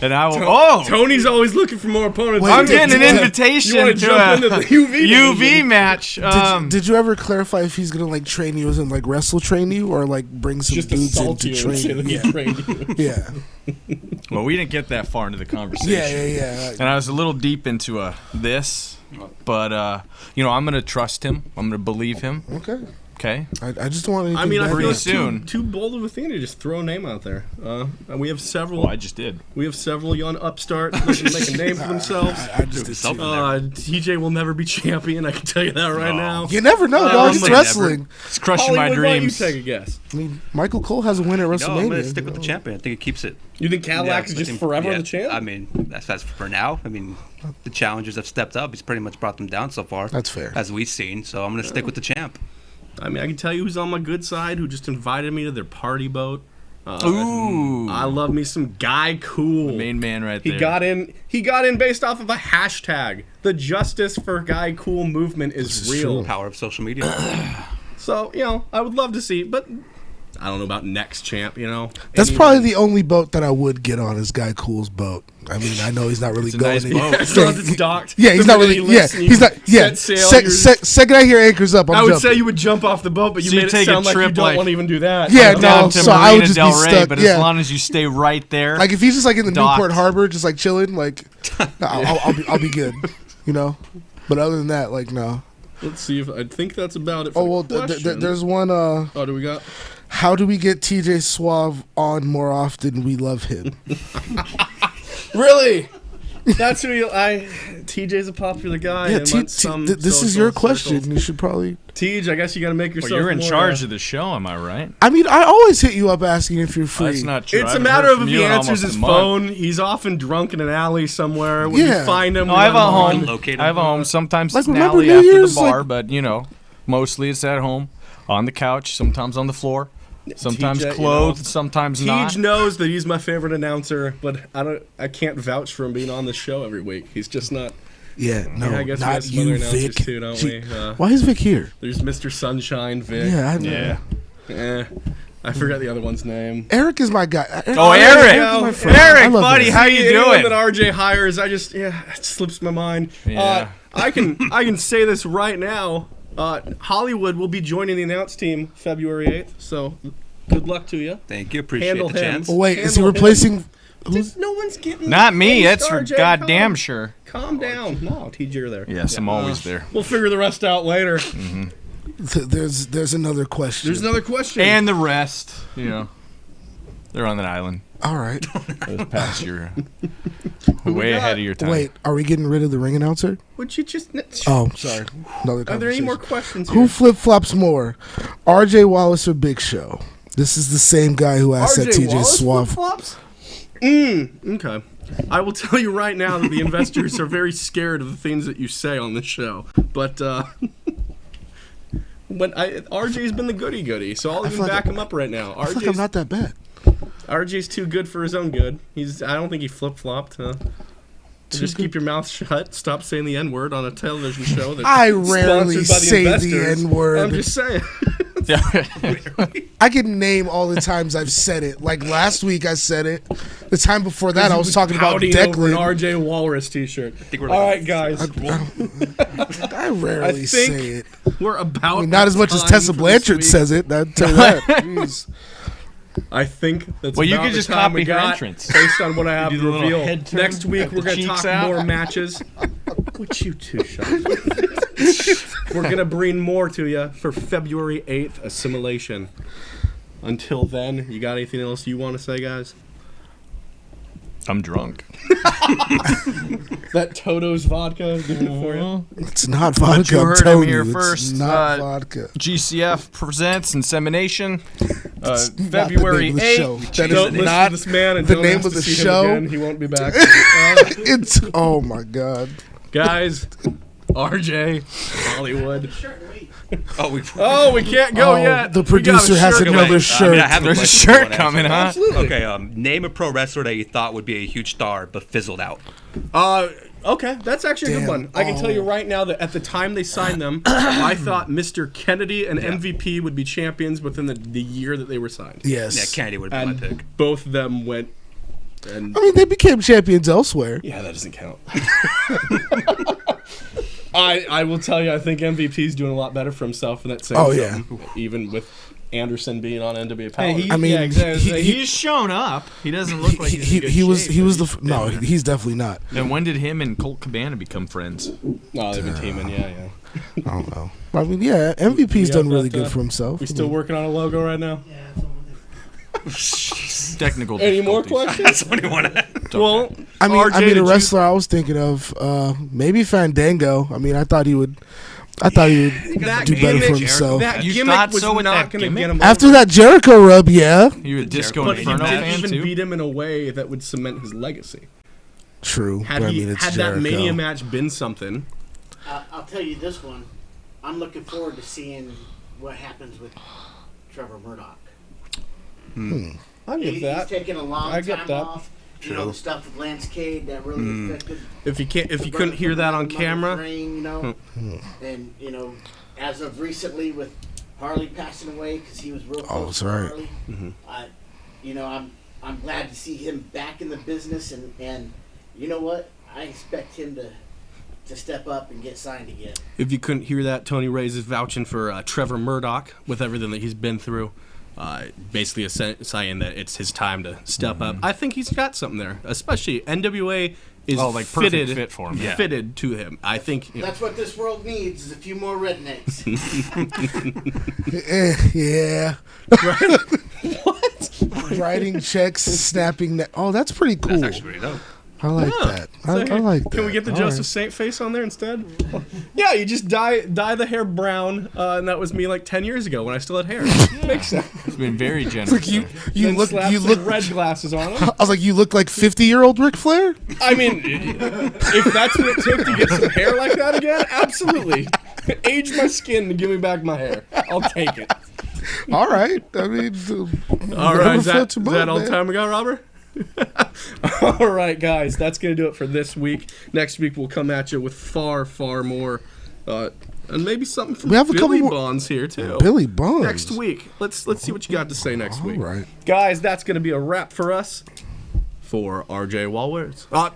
And I will. Tony's always looking for more opponents. Wait, I'm did getting an you- invitation You want to to jump into the UV UV division? match. Did you ever clarify if he's gonna like train you as in like wrestle train you or like bring some Just dudes in assault to you train and say that you? he trained you. Yeah. Well, we didn't get that far into the conversation. Yeah. And I was a little deep into this, but I'm gonna trust him. I'm gonna believe him. Okay. Okay. I just want anything I mean, I bad. feel Pretty it's soon. too bold of a thing to just throw a name out there. And we have several. Well, I just did. We have several young upstarts looking to make a name for themselves. I just did Something too. TJ will never be champion. I can tell you that right now. You never know, dog. It's never. wrestling. It's crushing my Hollywood, why don't you dreams. take a guess? I mean, Michael Cole has a win at WrestleMania. No, I'm gonna stick with the champion. I think it keeps it. You think Cadillac Yeah, is I just think- forever yeah, the champ? I mean, that's for now. I mean, the challengers have stepped up. He's pretty much brought them down so far. That's fair. As we've seen. So I'm gonna stick with the champ. I mean, I can tell you who's on my good side, who just invited me to their party boat. Ooh. I love me some Guy Cool. Main man right He there. got in. He got in based off of a hashtag. The Justice for Guy Cool movement is is real. true. Power of social media. So I would love to see, but I don't know about next champ. That's probably the only boat that I would get on is Guy Cool's boat. I mean, I know he's not really It's a going. nice any- boat. As long as it's docked. Yeah, he's the not minute really. he Yeah, lifts and he's you not. Yeah, set sail, you're- second I hear anchors up, I'm I would jumping. say you would jump off the boat, but you So you made it take a sound like you trip don't like- want to even do that. Yeah, Oh, no, down to so I would Marina just Del be Rey, stuck, but yeah. as long as you stay right there. Like if he's just like in the Docked. Newport Harbor, just like chilling, like I'll be good, But other than that, like no. Let's see if I think that's about it. For Oh well, the question. there's one. Oh, do we got? How do we get TJ Suave on more often? We love him. Really? That's who TJ's a popular guy. Yeah, among some this is social your question. circles. You should probably. TJ, I guess you got to make yourself. Well, you're in more, charge of the show, am I right? I mean, I always hit you up asking if you're free. That's not true. It's I a haven't matter heard of from if you he in answers almost his a month. phone. He's often drunk in an alley somewhere. When Yeah. we find him, No, we I have let a him home. on. Locate I have a him. home. Sometimes Like, it's an remember alley New after Year's, the bar, like- but mostly it's at home, on the couch, sometimes on the floor, sometimes TJ, clothed, sometimes not. Tej knows that he's my favorite announcer, but I can't vouch for him being on the show every week. He's just not. Yeah, no, I guess we not have some other you, announcers Vic. too, don't we? Why is Vic here? There's Mr. Sunshine, Vic. Yeah, Yeah. I forgot the other one's name. Eric is my guy. Oh, There Eric! you go. my friend. I Eric, love buddy, Eric. how you Anyone doing? that RJ hires, it slips my mind. Yeah. I can say this right now. Hollywood will be joining the announce team February 8th. So good luck to you. Thank you. Appreciate Handle the him. chance. Oh, wait, is he Handle him. replacing? Who's? No one's getting. Not me. any That's for star, Jay. goddamn sure. Calm down. No, TJ, you're there. Yes, I'm always there. We'll figure the rest out later. There's another question. There's another question. And the rest, they're on that island. All right. Those past your we way got? ahead of your time. Wait, are we getting rid of the ring announcer? would you just? Oh, sorry. Another Are there any conversation. more questions Who here? flip flops more, R.J. Wallace or Big Show? This is the same guy who asked that RJ TJ Wallace Suave. flip-flops? Okay. I will tell you right now that the investors are very scared of the things that you say on the show. But when RJ's been the goody, so I'll even feel like back him up right now. I feel like I'm not that bad. RJ's too good for his own good. I don't think he flip flopped. Just keep your mouth shut. Stop saying the N word on a television show. That's I rarely sponsored by the say the investors. N-word. I'm just saying. I can name all the times I've said it. Like last week I said it. The time before that I was talking about Pouting over an Declan. RJ Walrus T-shirt. think we're All like- right, guys. I rarely I say think it. We're about. I mean, not as much as time Tessa for this Blanchard week. says it. I'll tell you that. Jeez. I think that's Well, you about could the just time copy we her got entrance. based on what I have You to do the little reveal. head turn, Next week cut we're the going to cheeks talk out. more matches. What you two shut up. We're going to bring more to you for February 8th, Assimilation. Until then, you got anything else you want to say, guys? I'm drunk. That Toto's vodka did it for you? It's not vodka. you I'm heard him telling here you, first. It's not vodka. GCF presents Insemination. It's not the February name of the 8th. show. That Don't is listen not to this man and the don't name ask of to the see him show. again. He won't be back. It's oh my god. Guys, RJ, Hollywood. Oh, We can't go Oh, yet. the We got a producer has shirt another away. shirt. I have There's a question for shirt one, coming, actually. huh? Absolutely. Okay, name a pro wrestler that you thought would be a huge star but fizzled out. Okay, that's actually a good Damn. one. I can tell you right now that at the time they signed them, I thought Mr. Kennedy and MVP would be champions within the year that they were signed. Yes. Yeah, Kennedy would have been my And pick. both of them went. And I mean, they became champions elsewhere. yeah, that doesn't count. I will tell you, I think MVP's doing a lot better for himself in that same Oh, film, even with Anderson being on NWA Power. Hey, I mean, yeah, exactly. he- He's shown up. He doesn't look like he's in good he was shape, he was but the no, he's definitely not. And when did him and Colt Cabana become friends? Oh, they've been teaming, yeah. I don't know. I mean, yeah, MVP's Yeah, done really but, good for himself. We still working on a logo right now? Yeah, it's over Technical Any more difficulties. questions? That's what he wanted. Well, I mean, RJ, a did you- wrestler I was thinking of, maybe Fandango. I mean, I thought he would that do better for gimmick- himself. That You gimmick thought was so with not that going to gimmick? get him After over. that Jericho rub, yeah. You a Disco But he Inferno didn't fan even too? beat him in a way that would cement his legacy. True. Had but I he mean, it's had Jericho. that Mania match been something, I'll tell you this one. I'm looking forward to seeing what happens with Trevor Murdoch. I He's taking a long I get time that. off. You know, the stuff with Lance Cade that really affected. If you couldn't hear that on camera, Hmm. And you know, as of recently with Harley passing away because he was real close that's to right. Harley. You know, I'm glad to see him back in the business, and you know what? I expect him to step up and get signed again. if you couldn't hear that, Tony Reyes is vouching for Trevor Murdoch with everything that he's been through. Basically saying that it's his time to step up. I think he's got something there, especially NWA is perfect fit for him. Yeah. fitted to him. I think That's what this world needs: is a few more rednecks. Yeah. What? Writing checks, snapping that. Oh, that's pretty cool. That's actually pretty dope. I like that. I like that. Can we get the All Joseph right. Saint face on there instead? Yeah, you just dye the hair brown, and that was me like 10 years ago when I still had hair. Makes sense. He's been very generous. Like you Then look, slap you some look. red glasses on him. I was like, you look like 50-year-old Ric Flair. I mean, if that's what it took to get some hair like that again, absolutely. Age my skin to give me back my hair. I'll take it. All right. I mean, All right, is floats that your boat, all the man. time we got, Robert? All right, guys, that's going to do it for this week. Next week, we'll come at you with far, far more, and maybe something from We have a couple Billy more- Bonds here, too. Billy Bonds. Next week. Let's see what you got to say next week. All right. Guys, that's going to be a wrap for us. For RJ Walwords. Oh,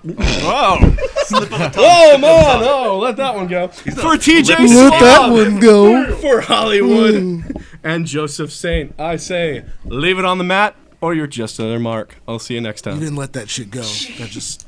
Oh, man. Oh, let that one go. For TJ Let that Swab. one go. For Hollywood. And Joseph Saint. I say, leave it on the mat or you're just another mark. I'll see you next You time. didn't let that shit go. That just